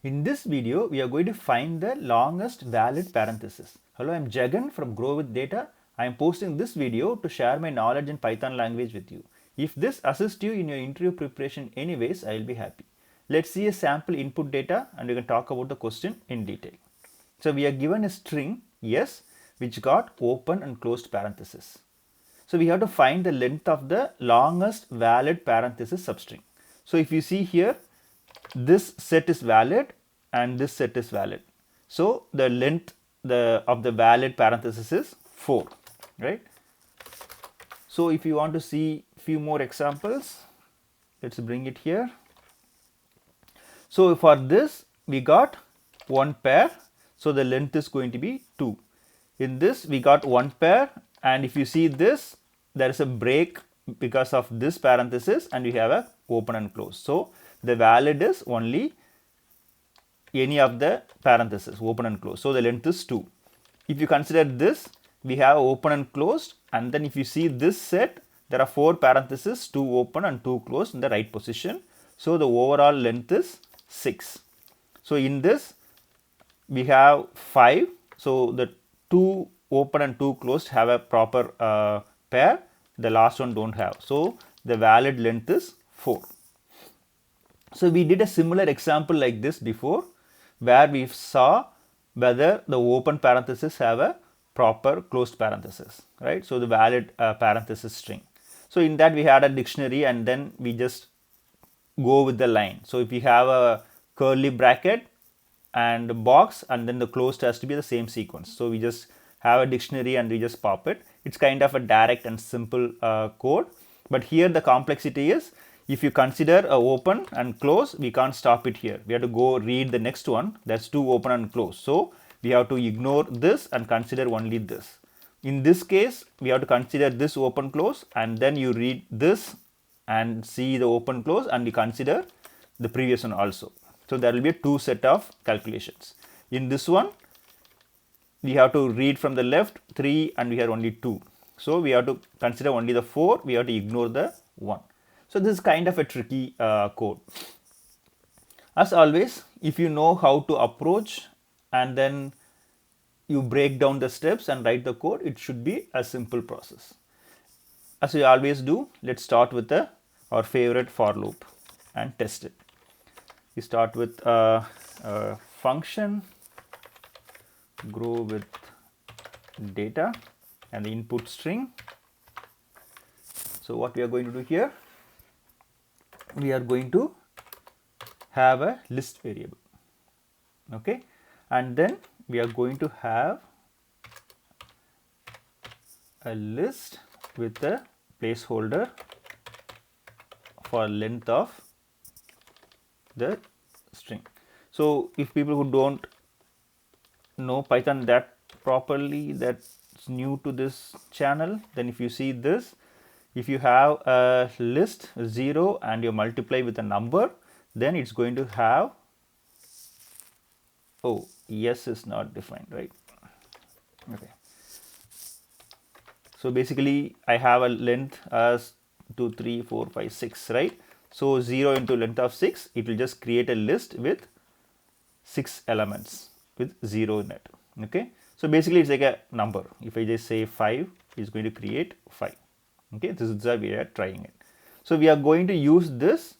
In this video, we are going to find the longest valid parenthesis. Hello, I am Jagan from growwithdata. I am posting this video to share my knowledge in Python language with you. If this assists you in your interview preparation anyways, I will be happy. Let's see a sample input data and we can talk about the question in detail. So we are given a string yes which got open and closed parenthesis. So we have to find the length of the longest valid parenthesis substring. So if you see here, this set is valid and this set is valid. So the length of the valid parenthesis is 4, right? So if you want to see few more examples, let's bring it here. So for this we got one pair, so the length is going to be 2. In this we got one pair, and if you see this, there is a break because of this parenthesis and we have a open and close. So the valid is only any of the parentheses, open and close. So the length is 2. If you consider this, we have open and closed, and then if you see this set, there are 4 parentheses, 2 open and 2 closed in the right position. So the overall length is 6. So in this we have 5. So the 2 open and 2 closed have a proper pair. The last one don't have. So the valid length is 4. So we did a similar example like this before, where we saw whether the open parenthesis have a proper closed parenthesis, right? So the valid parenthesis string. So in that we had a dictionary and then we just go with the line. So if we have a curly bracket and a box and then the closed has to be the same sequence. So we just have a dictionary and we just pop it. It's kind of a direct and simple code. But here the complexity is, if you consider a open and close, we can't stop it here. We have to go read the next one. That's 2 open and close. So we have to ignore this and consider only this. In this case, we have to consider this open close and then you read this and see the open close and you consider the previous one also. So there will be a 2 set of calculations. In this one, we have to read from the left 3 and we have only 2. So we have to consider only the 4, we have to ignore the 1. So this is kind of a tricky code. As always, if you know how to approach and then you break down the steps and write the code, it should be a simple process. As we always do, let's start with our favorite for loop and test it. We start with a function growwithdata and the input string. So what we are going to do here, we are going to have a list variable, okay, and then we are going to have a list with a placeholder for length of the string. So if people who don't know Python that properly, that's new to this channel, then if you see this, if you have a list 0 and you multiply with a number, then it's going to have, oh, yes is not defined, right? Okay. So basically I have a length as 2, 3, 4, 5, 6, right? So 0 into length of 6, it will just create a list with 6 elements with 0 in it, okay? So basically it's like a number. If I just say 5, it's going to create 5. Okay, this is the way we are trying it. So we are going to use this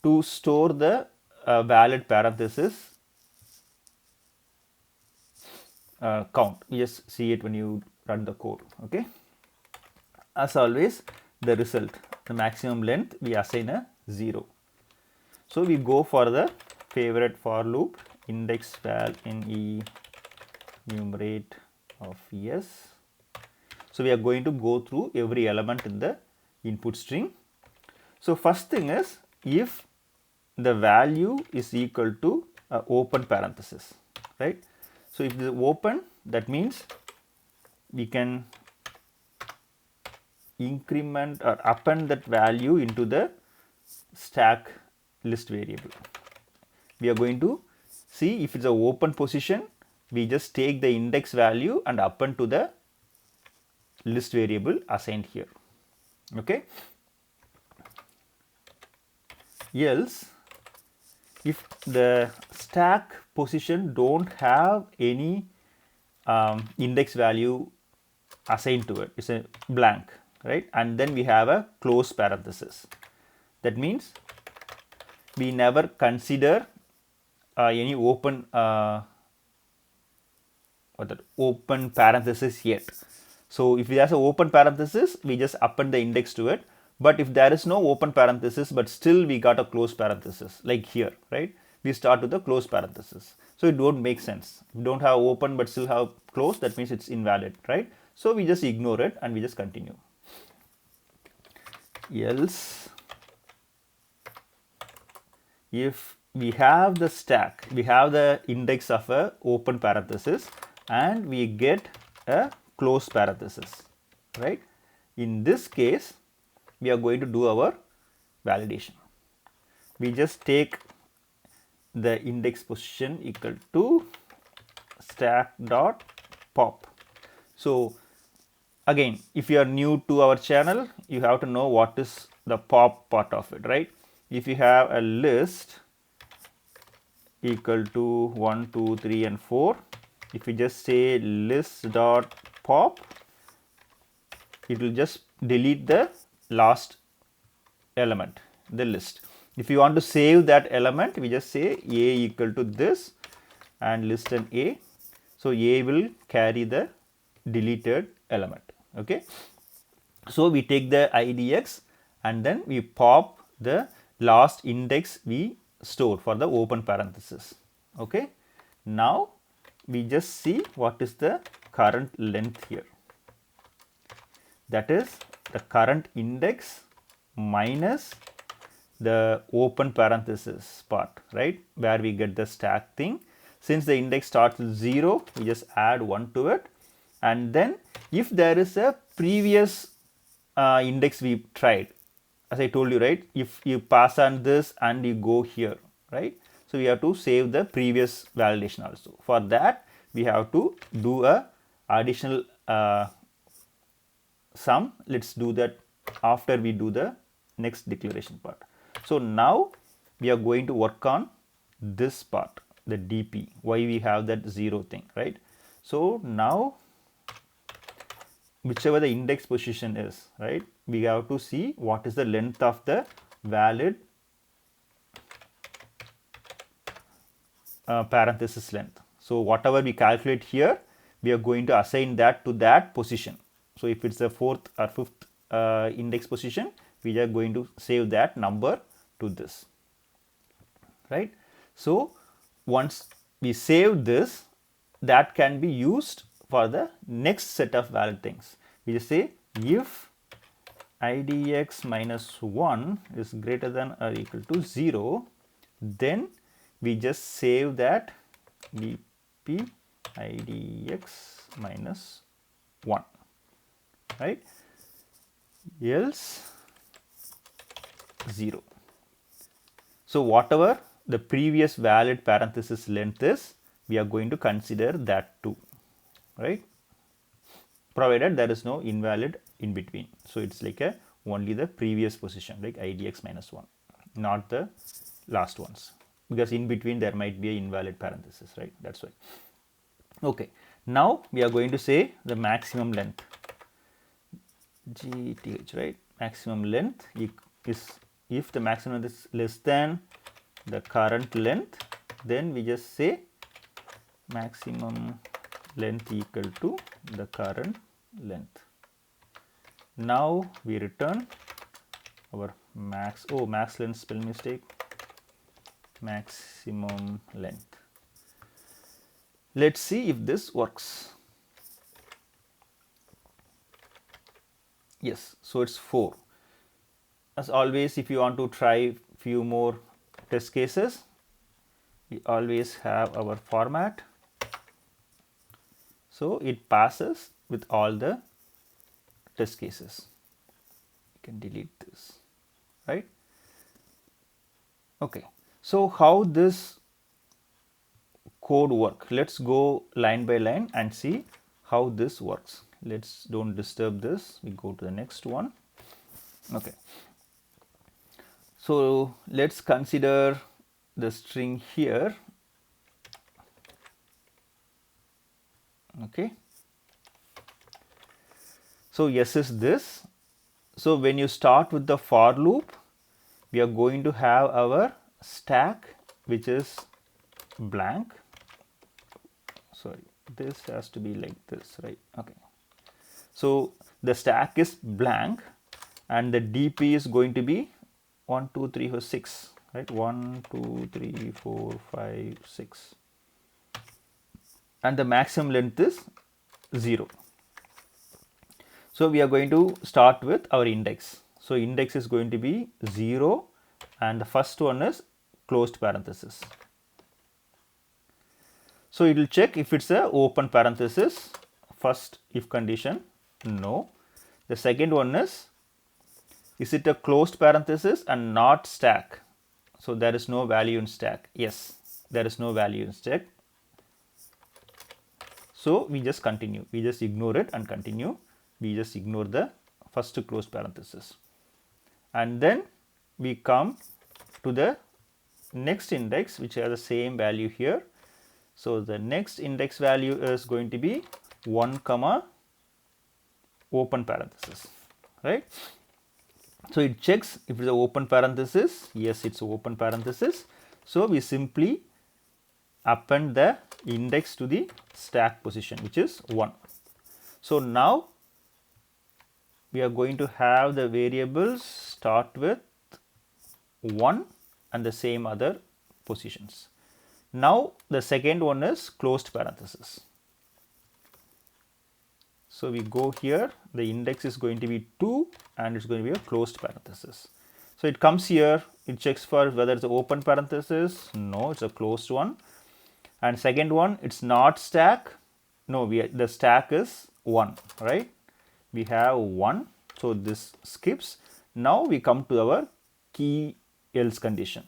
to store the valid parenthesis count. You just see it when you run the code. Okay. As always, the result, the maximum length, we assign a 0. So we go for the favorite for loop, index val in enumerate of yes. So we are going to go through every element in the input string. So first thing is, if the value is equal to open parenthesis, right? So if it is open, that means we can increment or append that value into the stack list variable. We are going to see if it's an open position, we just take the index value and append to the list variable assigned here, okay? Else if the stack position don't have any index value assigned to it, it's a blank, right? And then we have a close parenthesis. That means we never consider any open open parenthesis yet. So if there's an open parenthesis, we just append the index to it. But if there is no open parenthesis, but still we got a close parenthesis, like here, right? We start with a close parenthesis. So it don't make sense. If you don't have open but still have close, that means it's invalid, right? So we just ignore it and we just continue. Else, if we have the stack, we have the index of a open parenthesis and we get a close parenthesis, right? In this case, we are going to do our validation. We just take the index position equal to stack dot pop. So again, if you are new to our channel, you have to know what is the pop part of it, right? If you have a list equal to 1, 2, 3 and 4, if you just say list dot pop, it will just delete the last element, the list. If you want to save that element, we just say a equal to this and list an a. So a will carry the deleted element. Okay. So we take the IDX and then we pop the last index we stored for the open parenthesis. Okay. Now we just see what is the current length here. That is the current index minus the open parenthesis part, right, where we get the stack thing. Since the index starts with 0, we just add 1 to it, and then if there is a previous index we tried, as I told you, right, if you pass on this and you go here, right, so we have to save the previous validation also. For that we have to do a additional sum. Let's do that after we do the next declaration part. So now we are going to work on this part, the DP, why we have that 0 thing, right? So now whichever the index position is, right, we have to see what is the length of the valid parenthesis length. So whatever we calculate here, we are going to assign that to that position. So if it's the 4th or 5th index position, we are going to save that number to this, right? So once we save this, that can be used for the next set of valid things. We just say if IDX minus 1 is greater than or equal to 0, then we just save that DP IDX minus 1, right? Else 0. So whatever the previous valid parenthesis length is, we are going to consider that too, right? Provided there is no invalid in between. So it's like a only the previous position, like IDX minus 1, not the last ones, because in between there might be an invalid parenthesis, right? That's why. Okay, now we are going to say the maximum length, GTH, right? Maximum length is, if the maximum is less than the current length, then we just say maximum length equal to the current length. Now we return our max length, spell mistake, maximum length. Let's see if this works. Yes, so it's 4. As always, if you want to try few more test cases, we always have our format. So it passes with all the test cases. You can delete this, right? Okay, so how this code work? Let's go line by line and see how this works. Let's don't disturb this. We go to the next one. Okay. So let's consider the string here. Okay. So yes is this. So when you start with the for loop, we are going to have our stack which is blank. Sorry, this has to be like this, right? Okay. So the stack is blank and the DP is going to be 1, 2, 3, 4, 6, right? 1, 2, 3, 4, 5, 6. And the maximum length is 0. So we are going to start with our index. So index is going to be 0 and the first one is closed parenthesis. So it will check if it's a open parenthesis, first if condition, no. The second one is it a closed parenthesis and not stack? So there is no value in stack. Yes, there is no value in stack. So we just continue, we just ignore it and continue. We just ignore the first closed parenthesis. And then we come to the next index which has the same value here. So the next index value is going to be 1 comma open parenthesis, right? So it checks if it's an open parenthesis. Yes, it's an open parenthesis. So we simply append the index to the stack position, which is 1. So now we are going to have the variables start with 1 and the same other positions. Now the second one is closed parenthesis. So we go here, the index is going to be 2 and it's going to be a closed parenthesis. So it comes here, it checks for whether it's an open parenthesis. No, it's a closed one. And second one, it's not stack. No, the stack is 1, right? We have 1, so this skips. Now we come to our key else condition,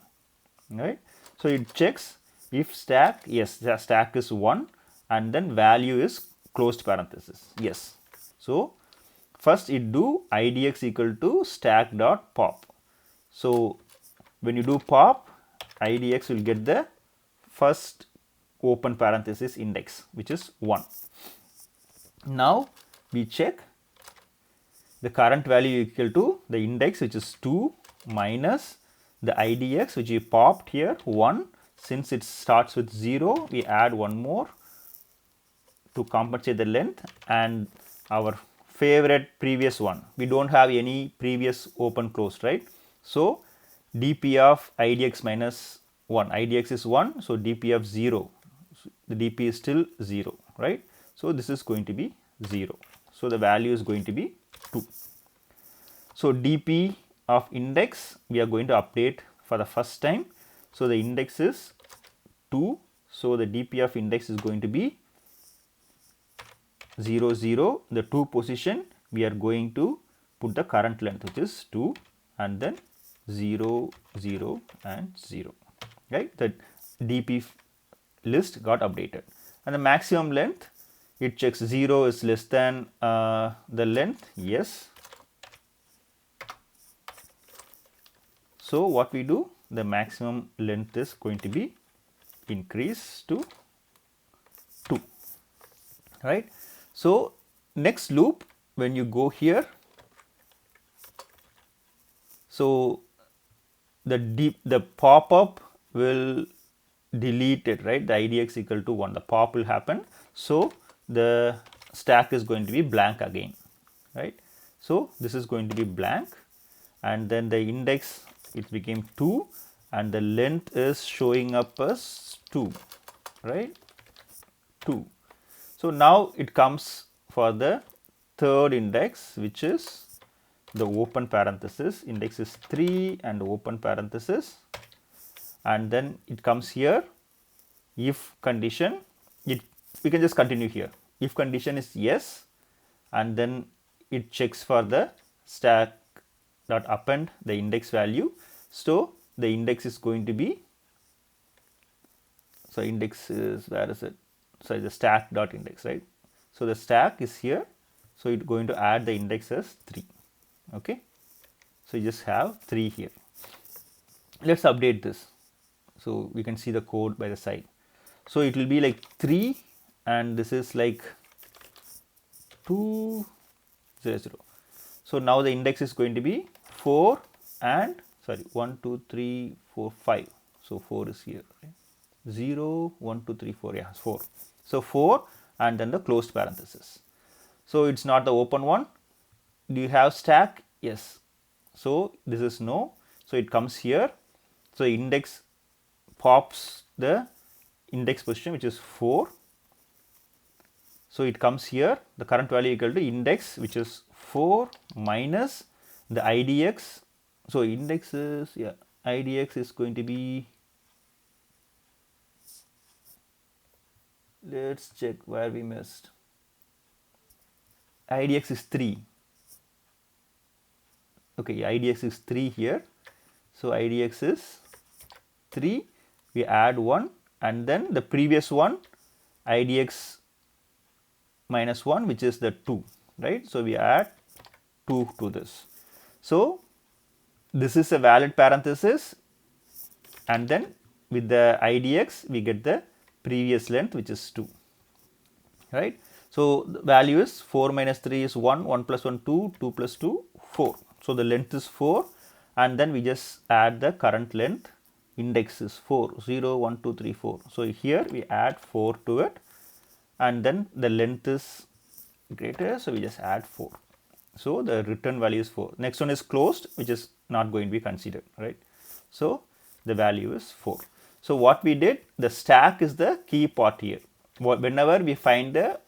right? So it checks if stack, yes, the stack is 1 and then value is closed parenthesis, yes. So first it do idx equal to stack dot pop. So when you do pop, idx will get the first open parenthesis index, which is 1. Now we check the current value equal to the index, which is 2, minus the idx, which we popped here, 1. Since it starts with 0, we add one more to compensate the length, and our favorite previous one. We don't have any previous open closed, right? So dp of idx minus 1. idx is 1, so dp of 0. The dp is still 0, right? So this is going to be 0. So the value is going to be 2. So dp of index we are going to update for the first time. So the index is 2. So the dp of index is going to be 0, 0. The 2 position we are going to put the current length, which is 2, and then 0, 0 and 0, right? The dp list got updated. And the maximum length, it checks 0 is less than the length, yes. So what we do, the maximum length is going to be increased to 2, right? So next loop, when you go here, so the pop-up will delete it, right? The idx equal to 1, the pop will happen. So the stack is going to be blank again, right? So this is going to be blank, and then the index, it became 2, and the length is showing up as 2, right? 2. So now it comes for the third index, which is the open parenthesis. Index is 3 and open parenthesis, and then it comes here. If condition, we can just continue here. If condition is yes, and then it checks for the stack dot append the index value. So the index is going to be, so index is, where is it? So the stack dot index, right? So the stack is here, so it's going to add the index as 3. Okay, so you just have 3 here. Let's update this. So we can see the code by the side. So it will be like 3 and this is like 2 0 0. So now the index is going to be 4 and 1 2 3 4 5. So 4 is here, right? 0 1 2 3 4, yeah, 4. So 4 and then the closed parenthesis. So it's not the open one. Do you have stack? Yes. So this is no. So it comes here. So index pops the index position, which is 4. So it comes here, the current value equal to index, which is 4 minus the IDX. So index is, yeah, IDX is going to be, let's check where we missed. IDX is 3. Okay, IDX is 3 here. So IDX is 3. We add 1 and then the previous one, IDX minus 1, which is the 2, right? So we add 2 to this. So this is a valid parenthesis and then with the IDX we get the previous length, which is 2, right? So the value is 4 minus 3 is 1, 1 plus 1 2, 2 plus 2 4. So the length is 4 and then we just add the current length, index is 4, 0 1 2 3 4. So here we add 4 to it and then the length is greater, so we just add 4. So the return value is 4. Next one is closed, which is not going to be considered, right? So the value is 4. So what we did, the stack is the key part here. Whenever we find the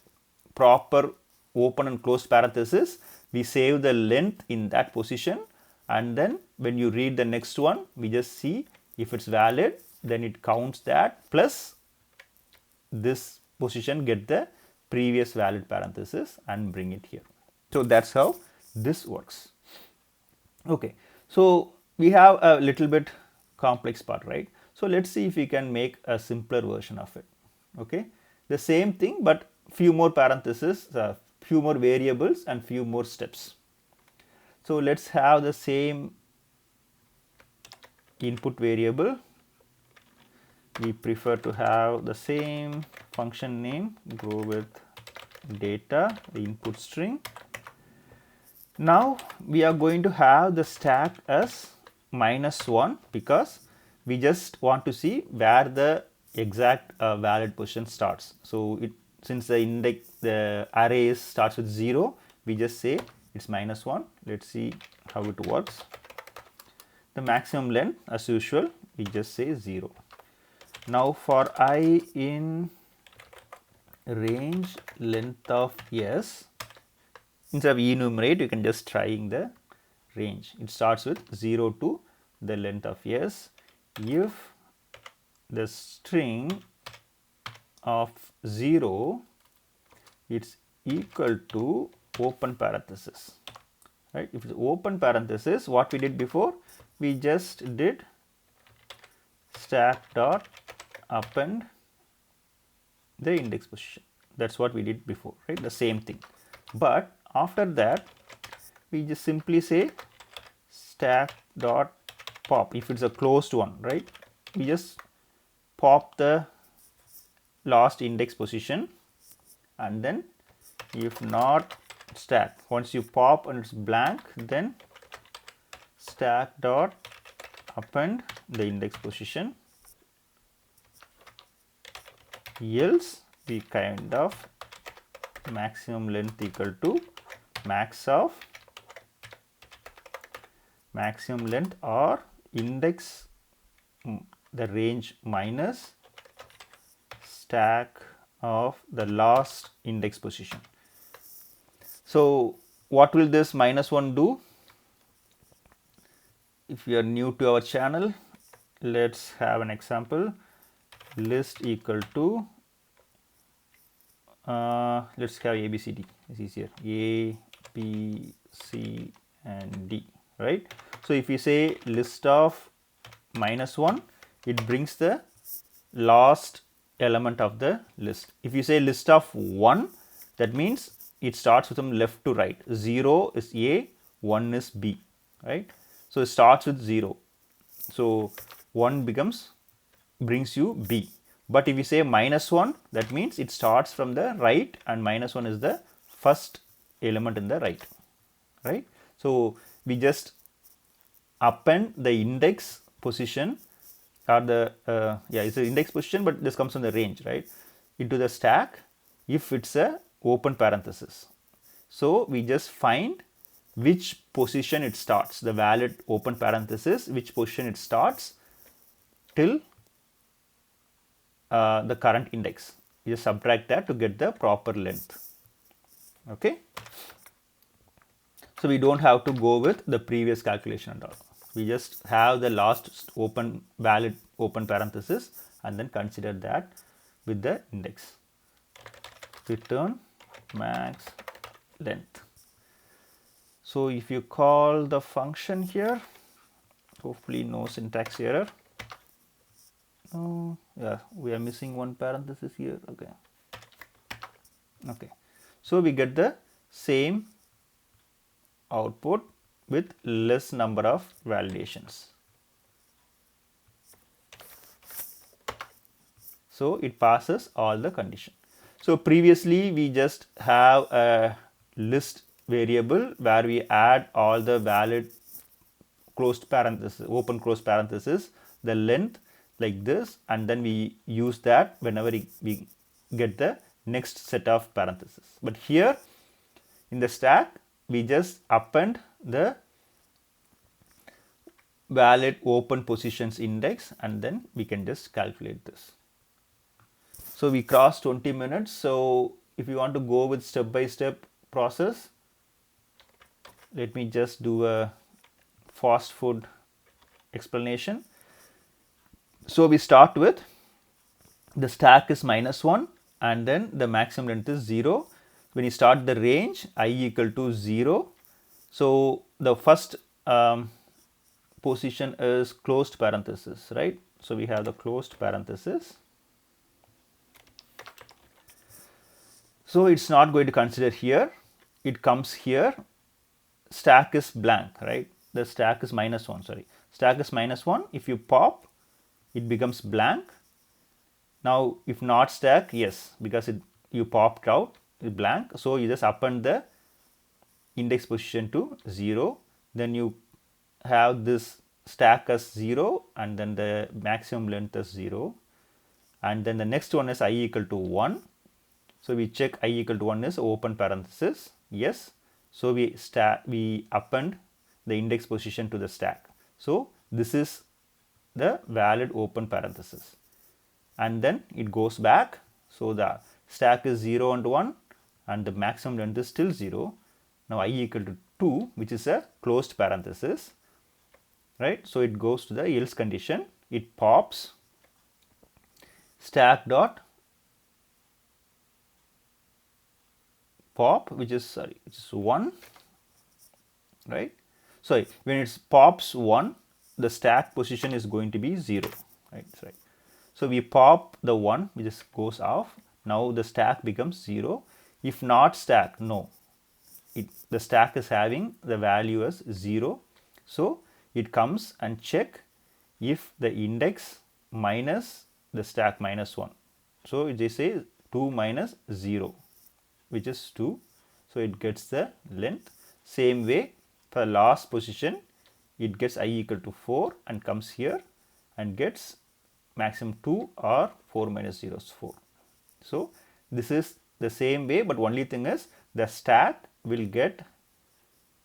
proper open and closed parenthesis, we save the length in that position and then when you read the next one, we just see if it's valid, then it counts that plus this position, get the previous valid parenthesis and bring it here. So that's how this works. Okay, so we have a little bit complex part, right? So let's see if we can make a simpler version of it. Okay, the same thing but few more parentheses, few more variables and few more steps. So let's have the same input variable. We prefer to have the same function name, growwithdata, the input string. Now we are going to have the stack as -1 because we just want to see where the exact valid position starts. So since the index, the array starts with 0, we just say it's -1. Let's see how it works. The maximum length, as usual, we just say 0. Now for I in range length of s, instead of enumerate, you can just trying the range. It starts with 0 to the length of s if the string of 0 it's equal to open parenthesis, right? If it's open parenthesis, what we did before, we just did stack dot append the index position. That's what we did before, right? The same thing. But after that, we just simply say stack dot pop. If it's a closed one, right? We just pop the last index position and then if not stack. Once you pop and it's blank, then stack dot append the index position, else we kind of maximum length equal to max of maximum length or index the range minus stack of the last index position. So what will this -1 do? If you are new to our channel, let's have an example. List equal to let's have ABCD. It's easier. A, B, C and D, right? So if you say list of -1, it brings the last element of the list. If you say list of 1, that means it starts from left to right. 0 is A, 1 is B, right? So it starts with 0. So 1 becomes brings you B. But if you say -1, that means it starts from the right and -1 is the first element in the right? So we just append the index position or the it's the index position, but this comes from the range, right, into the stack if it's a open parenthesis. So we just find which position it starts, the valid open parenthesis, which position it starts till the current index. You just subtract that to get the proper length. Okay. So we don't have to go with the previous calculation at all. We just have the last valid open parenthesis and then consider that with the index. Return max length. So if you call the function here, hopefully no syntax error. Oh, yeah, we are missing one parenthesis here. Okay. So we get the same output with less number of validations. So it passes all the condition. So previously we just have a list variable where we add all the valid closed parenthesis, open closed parenthesis, the length like this, and then we use that whenever we get the next set of parentheses. But here in the stack we just append the valid open positions index and then we can just calculate this. So we crossed 20 minutes. So if you want to go with step-by-step process, let me just do a fast food explanation. So we start with the stack is -1 and then the maximum length is 0. When you start the range, I equal to 0. So the first position is closed parenthesis, right? So we have the closed parenthesis. So it's not going to consider here. It comes here. Stack is blank, right? The stack is -1, sorry. Stack is -1. If you pop, it becomes blank. Now if not stack, yes, because you popped out, it's blank. So you just append the index position to 0. Then you have this stack as 0 and then the maximum length is 0. And then the next one is I equal to 1. So we check I equal to 1 is open parenthesis, yes. So we append the index position to the stack. So this is the valid open parenthesis. And then it goes back. So the stack is 0 and 1 and the maximum length is still 0. Now I equal to 2, which is a closed parenthesis, right? So it goes to the else condition. It pops stack dot pop, which is 1, right? So when it pops 1, the stack position is going to be 0, right? So we pop the 1, which just goes off. Now the stack becomes 0. If not stack, no, the stack is having the value as 0. So it comes and check if the index minus the stack -1. So they say 2 minus 0, which is 2. So it gets the length. Same way for the last position, it gets I equal to 4 and comes here and gets maximum 2 or 4 minus 0 is 4. So this is the same way, but only thing is the stack will get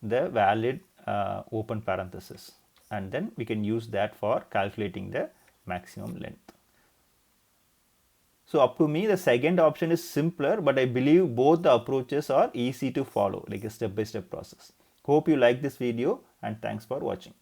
the valid open parenthesis and then we can use that for calculating the maximum length. So up to me, the second option is simpler, but I believe both the approaches are easy to follow, like a step-by-step process. Hope you like this video and thanks for watching.